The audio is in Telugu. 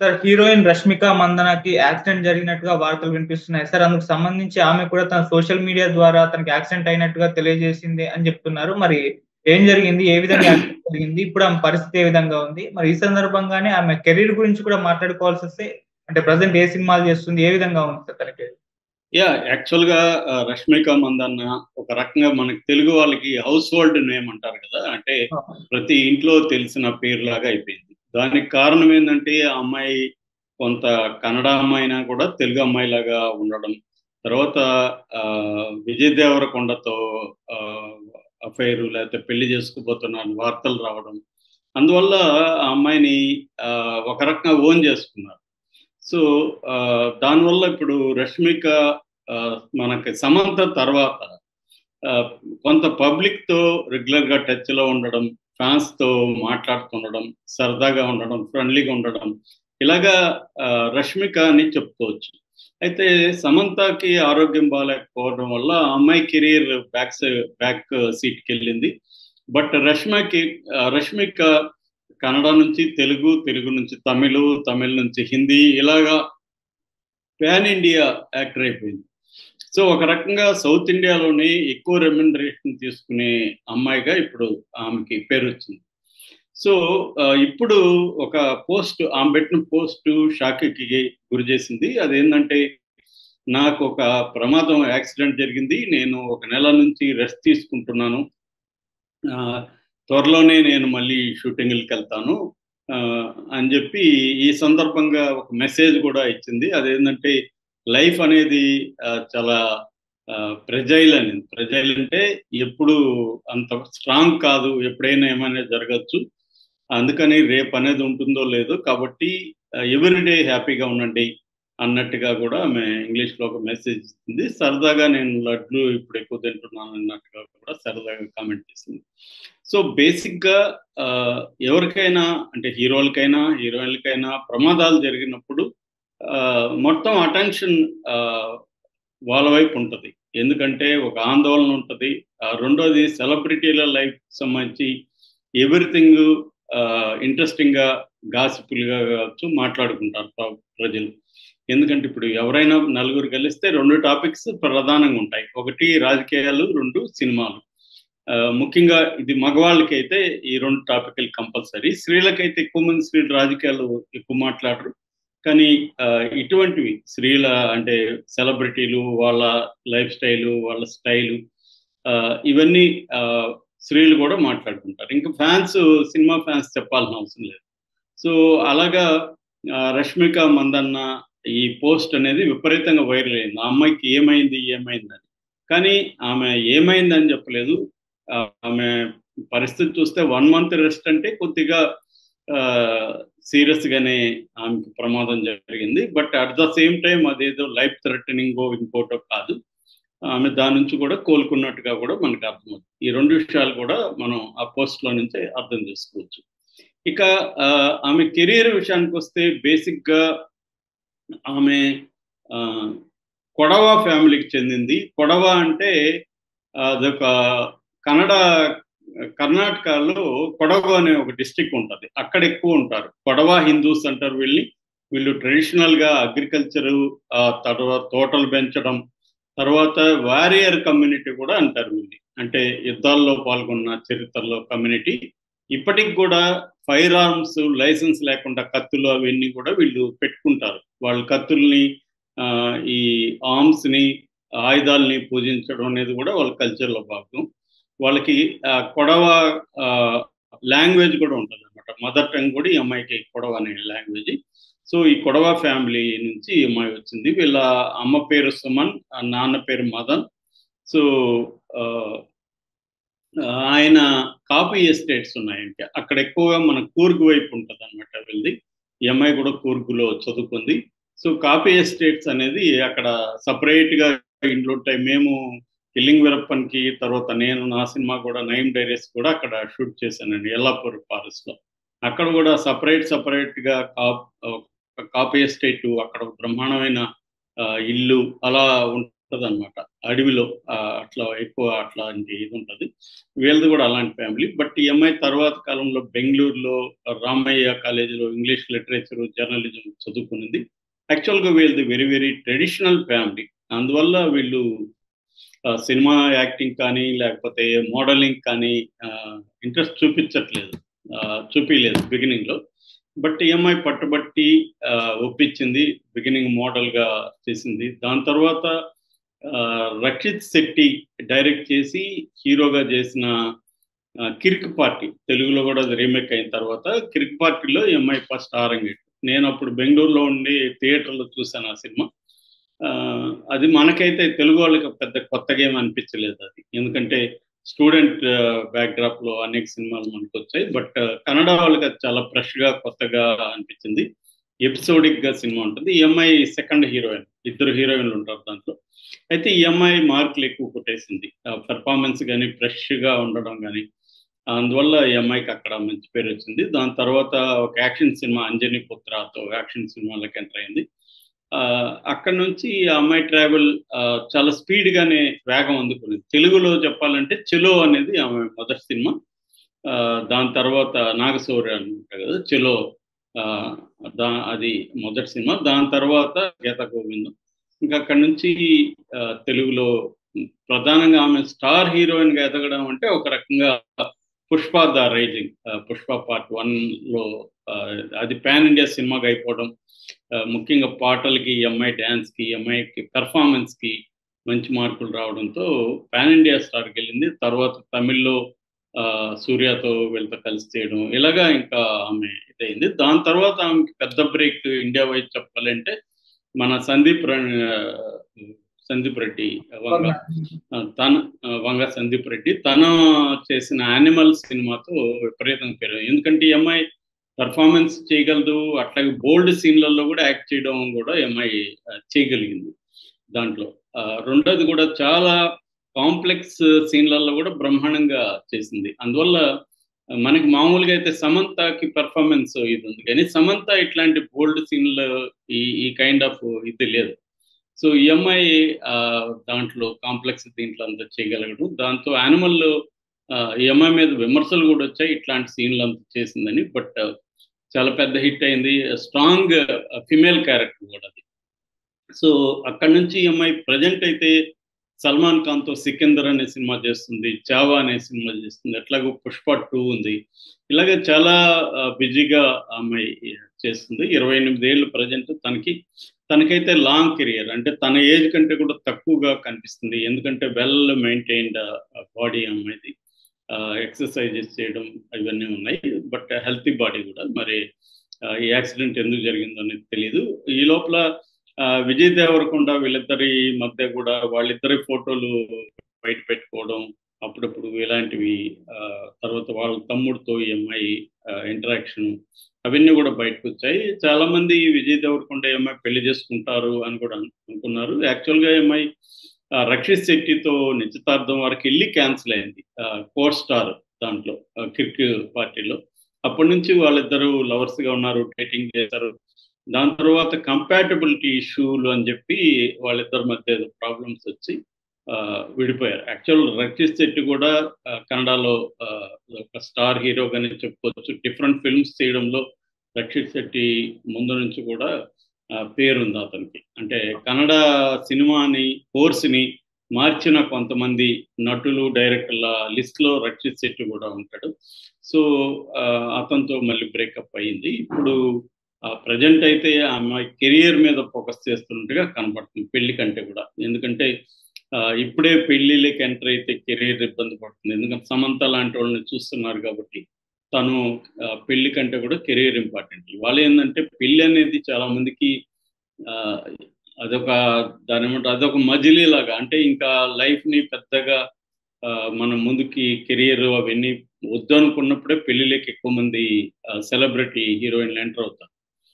సార్ హీరోయిన్ 'రష్మిక మందనకి' యాక్సిడెంట్ జరిగినట్టుగా వార్తలు వినిపిస్తున్నాయి సార్. అందుకు సంబంధించి ఆమె కూడా తన సోషల్ మీడియా ద్వారా తనకి యాక్సిడెంట్ అయినట్టుగా తెలియజేసింది అని చెప్తున్నారు. మరి ఏం జరిగింది? ఏ విధంగా యాక్సిడెంట్ జరిగింది? ఇప్పుడు ఆమె పరిస్థితి ఏ విధంగా ఉంది? మరి ఈ సందర్భంగానే ఆమె కెరీర్ గురించి కూడా మాట్లాడుకోవాల్సొస్తే అంటే ప్రెజెంట్ ఏ సినిమాలు చేస్తుంది? ఏ విధంగా ఉంది సార్ తన కెరీర్? యాక్చువల్‌గా 'రష్మిక మందన్న' ఒక రకంగా మనకి తెలుగు వాళ్ళకి హౌస్ హోల్డ్ నేమ్ అంటారు కదా! అంటే అవును. ప్రతి ఇంట్లో తెలిసిన పేరులాగా అయిపోయింది. దానికి కారణం ఏందంటే, ఆ అమ్మాయి కొంత కన్నడ అమ్మాయి అయినా కూడా తెలుగు అమ్మాయిలాగా ఉండడం. తర్వాత విజయ్ దేవరకొండతో ఆహ్, అఫైర్ లేకపోతే పెళ్లి చేసుకోబోతున్నారని వార్తలు రావడం. అందువల్ల ఆ అమ్మాయిని ఒక రకంగా ఓన్ చేసుకున్నారు. సో, దానివల్ల ఇప్పుడు 'రష్మిక' మనకి 'సమంత' తర్వాత ఆహ్, కొంత పబ్లిక్‌తో రెగ్యులర్‌గా టచ్‌లో ఉండడం, ఫ్యాన్స్‌తో మాట్లాడుతుండడం, సరదాగా ఉండడం, ఫ్రెండ్లీగా ఉండడం. ఇలాగా 'రష్మిక' అని చెప్పుకోవచ్చు. అయితే 'సమంతకి' ఆరోగ్యం బాలేకపోవడం వల్ల ఆ అమ్మాయి కెరియర్ బ్యాక్ సీట్‌కెళ్ళింది. బట్ 'రష్మిక' కన్నడ నుంచి తెలుగు, తెలుగు నుంచి తమిళు, తమిళ్ నుంచి హిందీ ఇలాగా పాన్ ఇండియా యాక్టర్ అయిపోయింది. సో, ఒక రకంగా సౌత్ ఇండియాలోనే ఎక్కువ రెమ్యునరేషన్ తీసుకునే అమ్మాయిగా ఇప్పుడు ఆమెకి పేరొచ్చింది. సో, ఇప్పుడు ఒక ఆమె పెట్టిన పోస్టు షాక్‌కి గురిచేసింది. అదేంటంటే, నాకొక యాక్సిడెంట్ జరిగింది. నేను ఒక నెల నుంచి రెస్ట్ తీసుకుంటున్నాను. ఆహ్, త్వరలోనే నేను మళ్ళీ షూటింగులకెళ్తాను. అని జెప్పి ఈ సందర్భంగా ఒక మెసేజ్ గూడా ఇచ్చింది. అదేంటంటే లైఫ్ అనేది చాలా ప్రెజైల్ అనింది. ప్రెజైల్ అంటే ఎప్పుడు అంత స్ట్రాంగ్ కాదు. ఎప్పుడైనా ఏమైనా జరగొచ్చు. అందుకని రేపనేది ఉంటుందో లేదో కాబట్టి ఎవ్రీ డే హ్యాపీగా ఉండండి అన్నట్టుగా గూడా ఆమె ఇంగ్లీష్‌లో ఒక మెసేజ్ ఇచ్చింది. సరదాగా నేను లడ్లు ఇప్పుడు ఎక్కువ తింటున్నాను అన్నట్టుగా కూడా సరదాగా కామెంట్ చేసింది. సో, బేసిక్‌గా ఆహ్, ఎవరికైనా అంటే హీరోలకైనా, హీరోయిన్‌లకైనా ప్రమాదాలు జరిగినప్పుడు మొత్తం అటెన్షన్ ఆహ్, వాళ్ళ వైపు ఉంటది. ఎందుకంటే ఒక ఆందోళన ఉంటది. రెండోది సెలబ్రిటీల లైఫ్‌కి సంబంధించి ఎవ్రీథింగ్ ఇంట్రెస్టింగ్‌గా గాసిపుల్‌గా కావచ్చు మాట్లాడుకుంటారు ప్రజలు. ఎందుకంటే ఇప్పుడు ఎవరైనా నలుగురు కలిస్తే 2 టాపిక్స్ ప్రధానంగా ఉంటాయి. ఒకటి రాజకీయాలు, 2 సినిమాలు. ముఖ్యంగా ఇది మగవాళ్ళకైతే ఈ 2 టాపిక్‌లు కంపల్సరీ. స్త్రీలకైతే ఎక్కువ మంది స్త్రీలు రాజకీయాలు ఎక్కువ మాట్లాడరు. కానీ ఇటువంటివి అంటే సెలబ్రిటీలు, వాళ్ళ లైఫ్ స్టైలు, వాళ్ళ స్టైలు ఇవన్నీ స్త్రీలు కూడా మాట్లాడుకుంటారు. ఇంకా సినిమా ఫ్యాన్స్ చెప్పాల్సిన అవసరం లేదు. సో, అలాగా 'రష్మిక మందన్న' ఈ పోస్ట్ అనేది విపరీతంగా వైరల్ అయింది. ఆ అమ్మాయికి ఏమైందని. కానీ ఆమె ఏమైందని చెప్పలేదు. ఆమె పరిస్థితి చూస్తే 1 మంత్ రెస్ట్ అంటే కొద్దిగా ఆహ్, సీరియస్‌గానే ఆమెకి ప్రమాదం జరిగింది. But at the same time అదేదో లైఫ్ థ్రెటనింగో ఇంకోటో కాదు. ఆమె దాని నుంచి కూడా కోలుకున్నట్టుగా కూడా మనకు అర్థమవుతుంది. ఈ 2 విషయాలు కూడా మనం ఆ పోస్ట్‌లో నుంచే అర్థం చేసుకోవచ్చు. ఇక ఆమె కెరియర్ విషయానికొస్తే బేసిక్‌గా ఆమె ఆహ్, కొడవ ఫ్యామిలీకి చెందింది. కొడవ అంటే అదొక కన్నడ కర్ణాటకలో కొడగు అనే ఒక డిస్ట్రిక్ట్ ఉంటది. అక్కడ ఎక్కువుంటారు. కొడవ హిందూస్ అంటారు వీళ్ళని. వీళ్ళు ట్రెడిషనల్‌గా అగ్రికల్చరు తర్వాత తోటలు పెంచడం, తర్వాత వారియర్ కమ్యూనిటీ కూడా అంటారు వీళ్ళని. అంటే యుద్ధాల్లో పాల్గొన్న చరిత్రలో కమ్యూనిటీ. ఇప్పటికి కూడా ఫైర్ ఆర్మ్స్ లైసెన్స్ లేకుండా కత్తులు అవన్నీ కూడా వీళ్ళు పెట్టుకుంటారు. వాళ్ళు కత్తుల్ని ఈ ఆర్మ్స్‌ని ఆయుధాల్ని పూజించడం అనేది కూడా వాళ్ళ కల్చర్‌లో భాగం. వాళ్ళకి కొడవ ఆహ్, లాంగ్వేజ్ కూడా ఉంటదనమాట. మదర్ టంగ్ కూడా ఈ అమ్మాయికి కొడవ అనే లాంగ్వేజ్. సో, ఈ కొడవ ఫ్యామిలీ నుంచి ఈ అమ్మాయి వచ్చింది. వీళ్ళ అమ్మ పేరు సుమన్, నాన్న పేరు మదన్. సో, ఆహ్, ఆయన కాఫీ ఎస్టేట్స్ ఉన్నాయంట. అక్కడ ఎక్కువగా మన కూర్గ్ వైపు ఉంటదనమాట వీళ్ళది. ఈ అమ్మాయి కూడా కూర్గ్‌లో చదువుకుంది. సో, కాఫీ ఎస్టేట్స్ అనేది అక్కడ సెపరేట్‌గా ఇండ్లుంటాయి. మేము 'కిల్లింగ్ వీరప్పన్‌కి' తర్వాత నేను నా సినిమా కూడా 'నయీం డైరీస్' కూడా అక్కడ షూట్ చేశానండి యల్లాపూర్ ఫారెస్ట్‌లో. అక్కడ కూడా సెపరేట్‌గా కాఫీ ఎస్టేటు అక్కడ బ్రహ్మాండమైన ఇల్లు అలా ఉంటుంది అనమాట. అడవిలో అట్లా ఎక్కువ అట్లాంటి ఇది ఉంటుంది. వీళ్ళది కూడా అలాంటి ఫ్యామిలీ. బట్ ఈ అమ్మాయి తర్వాత కాలంలో బెంగళూరులో రామయ్య కాలేజీలో ఇంగ్లీష్ లిటరేచర్, జర్నలిజం చదువుకునింది. యాక్చువల్గా వీళ్ళది వెరీ వెరీ ట్రెడిషనల్ ఫ్యామిలీ. అందువల్ల వీళ్ళు సినిమా యాక్టింగ్ కానీ లేకపోతే మోడలింగ్ కానీ ఇంట్రెస్ట్ చూపించలేదు బిగినింగ్లో. బట్ ఈఎంఐ పట్టుబట్టి ఒప్పించింది, బిగినింగ్ మోడల్గా చేసింది. దాని తర్వాత రక్షిత్ శెట్టి డైరెక్ట్ చేసి హీరోగా చేసిన కిరిక్ పార్టీ, తెలుగులో కూడా అది రీమేక్ అయిన తర్వాత కిరిక్ పార్టీలో ఈఎంఐ ఫస్ట్ ఆరంగేట్. నేను అప్పుడు బెంగళూరులో ఉండి థియేటర్లో చూశాను ఆ సినిమా. అది మనకైతే తెలుగు వాళ్ళకి పెద్ద కొత్తగా ఏమి అనిపించలేదు అది, ఎందుకంటే స్టూడెంట్ బ్యాక్డ్రాప్లో అనేక సినిమాలు మనకు వచ్చాయి. బట్ కన్నడ వాళ్ళకి అది చాలా ఫ్రెష్గా కొత్తగా అనిపించింది. ఎపిసోడిక్గా సినిమా ఉంటుంది. ఈఎంఐ సెకండ్ హీరోయిన్, ఇద్దరు హీరోయిన్లు ఉంటారు దాంట్లో. అయితే ఈఎంఐ మార్కులు ఎక్కువ కొట్టేసింది, పెర్ఫార్మెన్స్ కానీ ఫ్రెష్గా ఉండడం కానీ. అందువల్ల ఈఎంఐకి అక్కడ మంచి పేరు వచ్చింది. దాని తర్వాత ఒక యాక్షన్ సినిమా అంజనీ పుత్రతో యాక్షన్ సినిమాలకు ఎంటర్ అయింది. అక్కడ నుంచి ఆ అమ్మాయి ట్రావెల్ చాలా స్పీడ్గానే వేగం అందుకునేది. తెలుగులో చెప్పాలంటే చెలో అనేది ఆమె మొదటి సినిమా. దాని తర్వాత నాగశౌర్య అనుకుంటా కదా చెలో, అది మొదటి సినిమా. దాని తర్వాత గీతా గోవిందం. ఇంకా అక్కడి నుంచి తెలుగులో ప్రధానంగా ఆమె స్టార్ హీరోయిన్గా ఎదగడం అంటే ఒక రకంగా Pushpa the rising, Pushpa part 1లో అది పాన్ ఇండియా సినిమాగా అయిపోవడం, ముఖ్యంగా పాటలకి, ఎంఐ డ్యాన్స్కి, ఎంఐకి పెర్ఫార్మెన్స్కి మంచి మార్కులు రావడంతో పాన్ ఇండియా స్టార్కి వెళ్ళింది. తర్వాత తమిళ్లో సూర్యతో వీళ్ళతో కలిసి చేయడం, ఇలాగా ఇంకా ఆమె ఇదైంది. దాని తర్వాత ఆమెకి పెద్ద బ్రేక్ ఇండియా వైజ్ చెప్పాలంటే మన సందీప్ రెడ్డి వంగ సందీప్ రెడ్డి తను చేసిన యానిమల్ సినిమాతో విపరీతంగా పెరిగింది. ఎందుకంటే ఈ అమ్మాయి పర్ఫార్మెన్స్ చేయగలదు, అట్లాగే బోల్డ్ సీన్లలో కూడా యాక్ట్ చేయడం కూడా ఎంఐ చేయగలిగింది దాంట్లో. రెండోది కూడా చాలా కాంప్లెక్స్ సీన్లలో కూడా బ్రహ్మాండంగా చేసింది. అందువల్ల మనకి మామూలుగా అయితే సమంతకి పెర్ఫార్మెన్స్ ఇది ఉంది, కానీ సమంత ఇట్లాంటి బోల్డ్ సీన్లు ఈ కైండ్ ఆఫ్ ఇది లేదు. సో ఈ అమ్మాయి దాంట్లో కాంప్లెక్స్ దీంట్లో అంతా చేయగలగడం. దాంతో యానిమల్లో ఈ అమ్మాయి మీద విమర్శలు కూడా వచ్చాయి, ఇట్లాంటి సీన్లు అంతా చేసిందని. బట్ చాలా పెద్ద హిట్ అయింది, స్ట్రాంగ్ ఫిమేల్ క్యారెక్టర్ కూడా అది. సో అక్కడి నుంచి ఈ అమ్మాయి ప్రజెంట్ అయితే సల్మాన్ ఖాన్తో సికిందర్ అనే సినిమా చేస్తుంది, చావా అనే సినిమా చేస్తుంది, అట్లాగే పుష్ప 2 ఉంది. ఇలాగే చాలా బిజీగా అమ్మాయి చేస్తుంది. 28 ఏళ్ళు ప్రజెంట్. తనకైతే లాంగ్ కెరియర్, అంటే తన ఏజ్ కంటే కూడా తక్కువగా కనిపిస్తుంది. ఎందుకంటే వెల్ మెయింటైన్డ్ బాడీ అమ్మాయిది, ఎక్సర్సైజెస్ చేయడం ఇవన్నీ ఉన్నాయి. బట్ హెల్తీ బాడీ కూడా. మరి ఈ యాక్సిడెంట్ ఎందుకు జరిగిందో అనేది తెలియదు. ఈ లోపల విజయ్ దేవరకొండ వీళ్ళిద్దరి మధ్య కూడా వాళ్ళిద్దరి ఫోటోలు బయట పెట్టుకోవడం అప్పుడప్పుడు ఇలాంటివి, తర్వాత వాళ్ళ తమ్ముడితో ఈ అమ్మాయి ఇంటరాక్షన్, అవన్నీ కూడా బయటకు వచ్చాయి. చాలా మంది విజయ్ దేవరకొండ ఈ అమ్మాయి పెళ్లి చేసుకుంటారు అని కూడా అనుకున్నారు. యాక్చువల్గా ఈ అమ్మాయి రక్షిత్ శెట్టితో నిశ్చితార్థం వరకు వెళ్ళి క్యాన్సిల్ అయింది, కోర్ స్టార్ దాంట్లో కిరిక్ పార్టీలో. అప్పటి నుంచి వాళ్ళిద్దరూ లవర్స్గా ఉన్నారు, డేటింగ్ చేశారు. దాని తర్వాత కంపాటబిలిటీ ఇష్యూలు అని చెప్పి వాళ్ళిద్దరి మధ్య ప్రాబ్లమ్స్ వచ్చి విడిపోయారు. యాక్చువల్ రక్షిత్ శెట్టి కూడా కన్నడలో ఒక స్టార్ హీరోగానే చెప్పుకోవచ్చు. డిఫరెంట్ ఫిల్మ్స్ చేయడంలో రక్షిత్ శెట్టి ముందు నుంచి కూడా పేరుంది అతనికి. అంటే కన్నడ సినిమాని కోర్స్ని మార్చిన కొంతమంది నటులు, డైరెక్టర్ల లిస్ట్లో రక్షిత్ శెట్టి కూడా ఉంటాడు. సో అతనితో మళ్ళీ బ్రేకప్ అయ్యింది. ఇప్పుడు ప్రజెంట్ అయితే ఆమె కెరియర్ మీద ఫోకస్ చేస్తున్నట్టుగా కనపడుతుంది పెళ్లి కంటే కూడా. ఎందుకంటే ఇప్పుడే పెళ్లిళ్ళకి ఎంటర్ అయితే కెరీర్ ఇబ్బంది పడుతుంది, ఎందుకంటే సమంత లాంటి వాళ్ళని చూస్తున్నారు కాబట్టి. తను పెళ్లి కంటే కూడా కెరీర్ ఇంపార్టెంట్. వాళ్ళు ఏంటంటే పెళ్లి అనేది చాలా మందికి అదొక మజిలీ లాగా, అంటే ఇంకా లైఫ్ని పెద్దగా మనం ముందుకి కెరియర్ అవన్నీ వద్దు అనుకున్నప్పుడే పెళ్లిళ్ళకి ఎక్కువ మంది సెలబ్రిటీ హీరోయిన్లు ఎంటర్ అవుతారు.